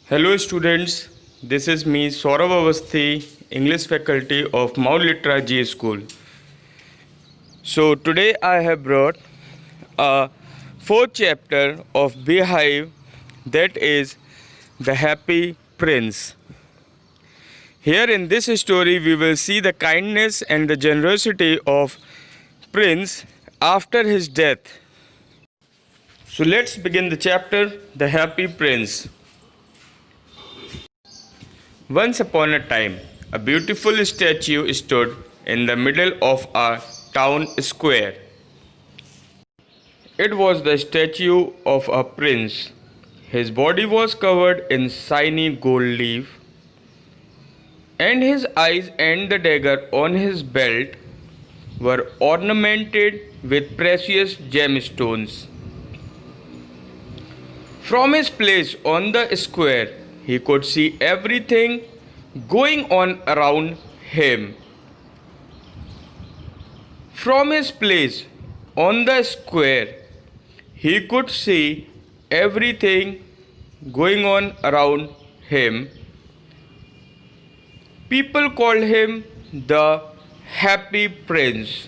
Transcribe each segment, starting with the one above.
Hello students, this is me Saurav Avasthi, English faculty of Mount Litra G School. So today I have brought a fourth chapter of Beehive, that is The Happy Prince. Here in this story we will see the kindness and the generosity of Prince after his death. So let's begin the chapter The Happy Prince. Once upon a time, a beautiful statue stood in the middle of a town square. It was the statue of a prince. His body was covered in shiny gold leaf, and his eyes and the dagger on his belt were ornamented with precious gemstones. From his place on the square, he could see everything going on around him. From his place on the square, he could see everything going on around him. People called him the Happy Prince.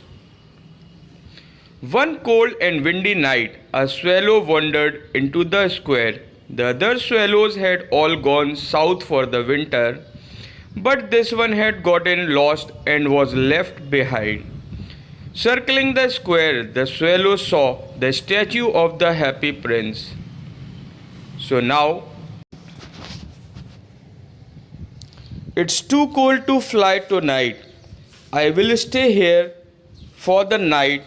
One cold and windy night, a swallow wandered into the square. The other swallows had all gone south for the winter, but this one had gotten lost and was left behind. Circling the square, the swallow saw the statue of the Happy Prince. So now, it's too cold to fly tonight. I will stay here for the night,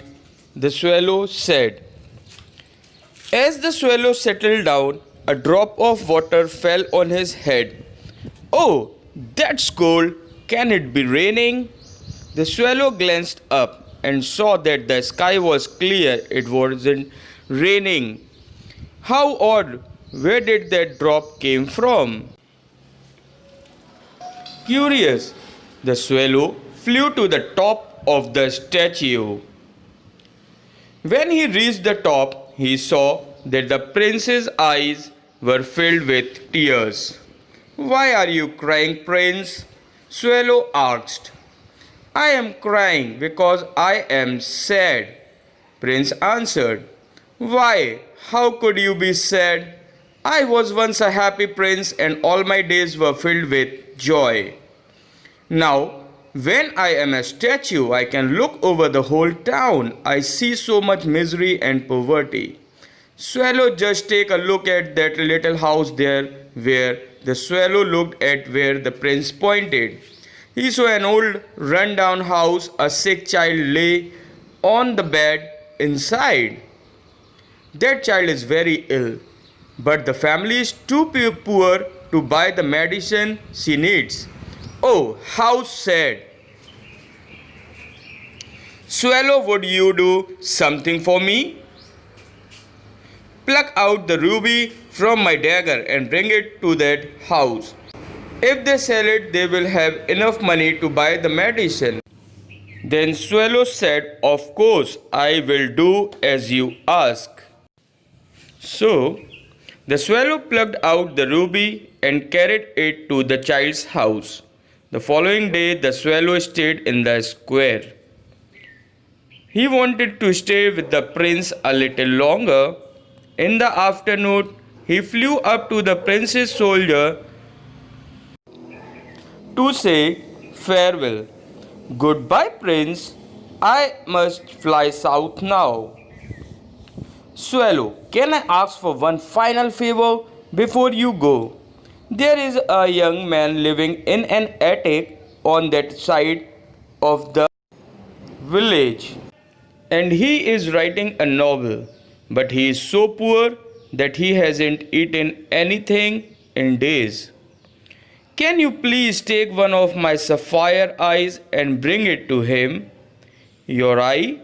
the swallow said. As the swallow settled down, a drop of water fell on his head. Oh, that's cold. Can it be raining? The swallow glanced up and saw that the sky was clear. It wasn't raining. How odd. Where did that drop came from? Curious, the swallow flew to the top of the statue. When he reached the top, he saw that the prince's eyes were filled with tears. Why are you crying, prince? Swallow asked. I am crying because I am sad, prince answered. Why? How could you be sad? I was once a happy prince and all my days were filled with joy. Now, when I am a statue, I can look over the whole town. I see so much misery and poverty. Swallow, just take a look at that little house there. Where the swallow looked at where the prince pointed. He saw an old run-down house. A sick child lay on the bed inside. That child is very ill, but the family is too poor to buy the medicine she needs. Oh, how sad! Swallow, would you do something for me? Pluck out the ruby from my dagger and bring it to that house. If they sell it, they will have enough money to buy the medicine. Then Swallow said, Of course, I will do as you ask. So, the swallow plucked out the ruby and carried it to the child's house. The following day, the swallow stayed in the square. He wanted to stay with the prince a little longer. In the afternoon, he flew up to the prince's soldier to say farewell. Goodbye, prince. I must fly south now. Swallow, can I ask for one final favor before you go? There is a young man living in an attic on that side of the village, and he is writing a novel. But he is so poor that he hasn't eaten anything in days. Can you please take one of my sapphire eyes and bring it to him? Your eye?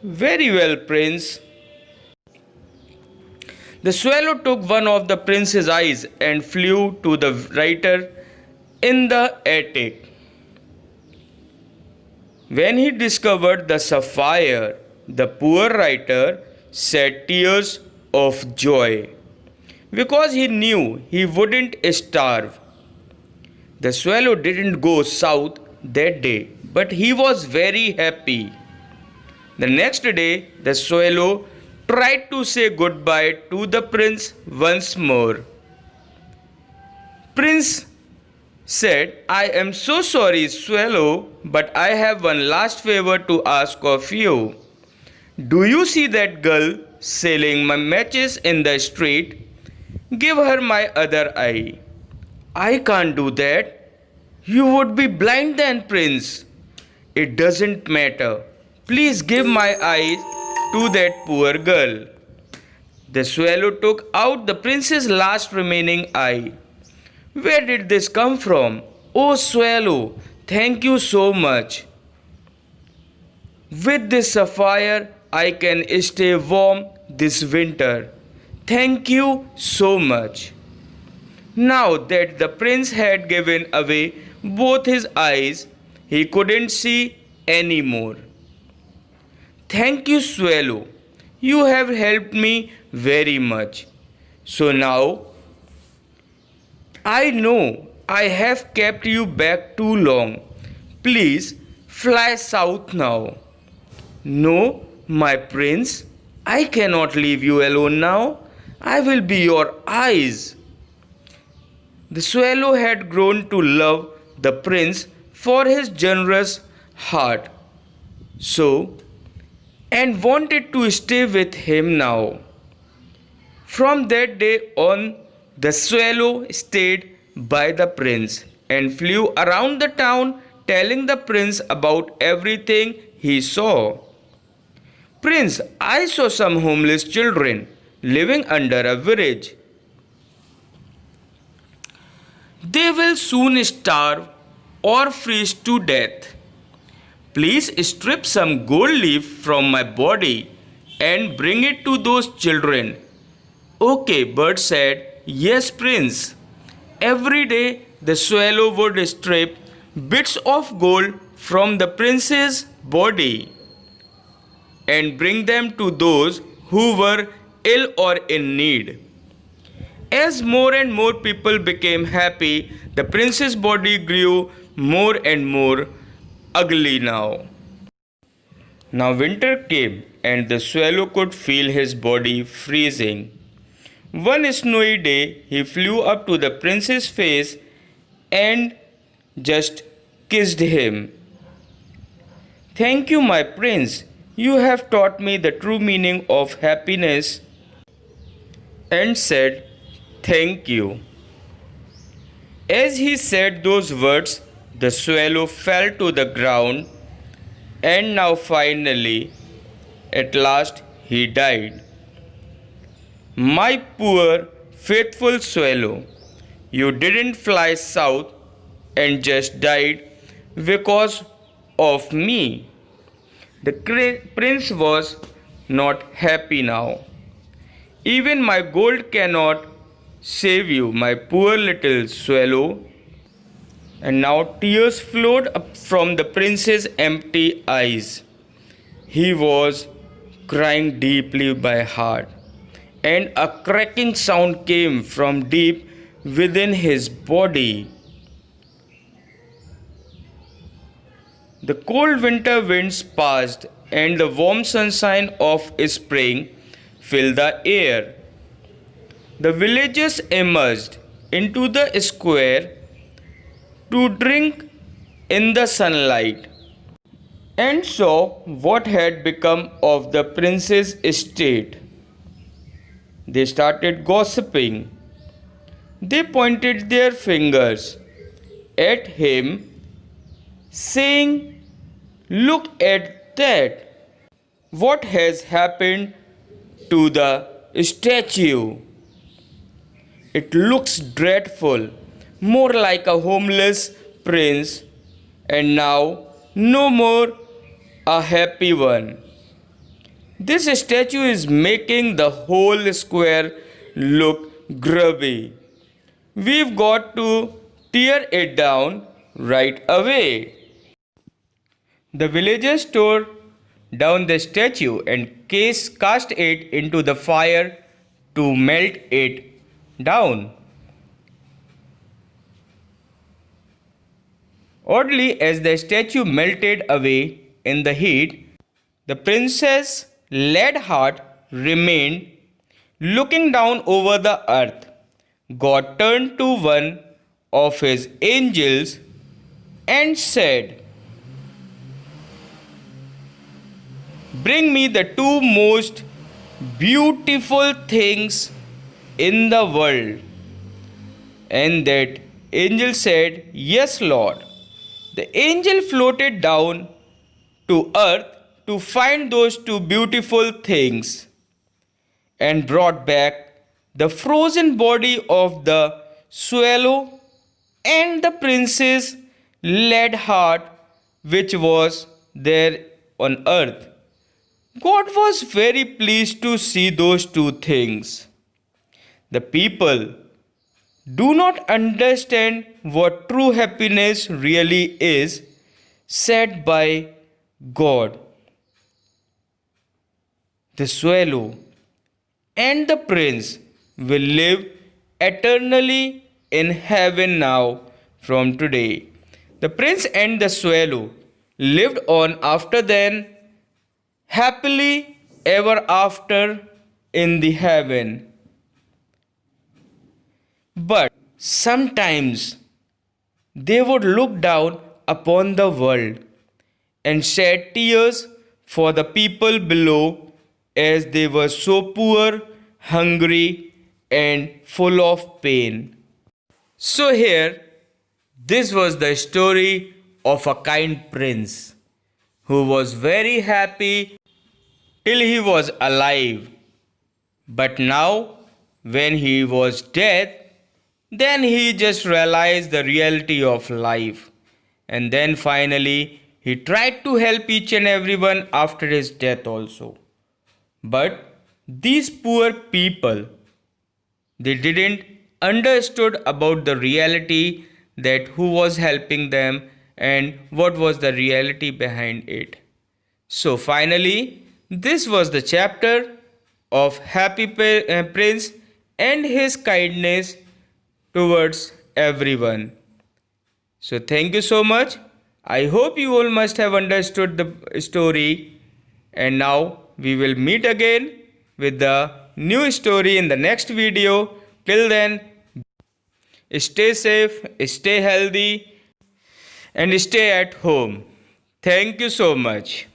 Very well, prince. The swallow took one of the prince's eyes and flew to the writer in the attic. When he discovered the sapphire, the poor writer shed tears of joy. because he knew he wouldn't starve. The swallow didn't go south that day, but he was very happy. The next day, the swallow tried to say goodbye to the prince once more. Prince said, I am so sorry, swallow, but I have one last favor to ask of you. Do you see that girl selling my matches in the street? Give her my other eye. I can't do that. You would be blind then, prince. It doesn't matter. Please give my eyes to that poor girl. The swallow took out the prince's last remaining eye. Where did this come from? Oh, swallow, thank you so much. With this sapphire, I can stay warm this winter. Thank you so much. Now that the prince had given away both his eyes, he couldn't see anymore. Thank you, swallow. You have helped me very much. So now, I know I have kept you back too long. Please fly south now. No, my prince, I cannot leave you alone now. I will be your eyes. The swallow had grown to love the prince for his generous heart, and wanted to stay with him now. From that day on, the swallow stayed by the prince and flew around the town telling the prince about everything he saw. Prince, I saw some homeless children living under a bridge. They will soon starve or freeze to death. Please strip some gold leaf from my body and bring it to those children. Okay, bird said. Yes, prince. Every day the swallow would strip bits of gold from the prince's body and bring them to those who were ill or in need. As more and more people became happy, the prince's body grew more and more ugly now. Now winter came and the swallow could feel his body freezing. One snowy day, he flew up to the prince's face and just kissed him. Thank you, my prince. You have taught me the true meaning of happiness. And said, thank you. As he said those words, the swallow fell to the ground, and now finally, at last, he died. My poor, faithful swallow, you didn't fly south and just died because of me. The prince was not happy now. Even my gold cannot save you, my poor little swallow. And now tears flowed up from the prince's empty eyes. He was crying deeply by heart, and a cracking sound came from deep within his body. The cold winter winds passed, and the warm sunshine of spring filled the air. The villagers emerged into the square to drink in the sunlight and saw what had become of the prince's estate. They started gossiping. They pointed their fingers at him, saying, look at that. What has happened to the statue? It looks dreadful, more like a homeless prince, and now no more a happy one. This statue is making the whole square look grubby. We've got to tear it down right away. The villagers tore down the statue and cast it into the fire to melt it down. Oddly, as the statue melted away in the heat, the princess' lead heart remained looking down over the earth. God turned to one of his angels and said, "Bring me the two most beautiful things in the world." And that angel said, "Yes, Lord." The angel floated down to earth to find those two beautiful things and brought back the frozen body of the swallow and the prince's lead heart which was there on earth. God was very pleased to see those two things. The people do not understand what true happiness really is, said by God. The swallow and the prince will live eternally in heaven now from today. The prince and the swallow lived on after then, happily ever after in the heaven. But sometimes they would look down upon the world and shed tears for the people below as they were so poor, hungry, and full of pain. So, here, this was the story of a kind prince who was very happy till he was alive. But now, when he was dead, then he just realized the reality of life. And then finally, he tried to help each and everyone after his death also. But these poor people, they didn't understood about the reality that who was helping them and what was the reality behind it. So finally, this was the chapter of Happy Prince and his kindness towards everyone. So thank you so much. I hope you all must have understood the story, and now we will meet again with the new story in the next video. Till then, stay safe, stay healthy, and stay at home. Thank you so much.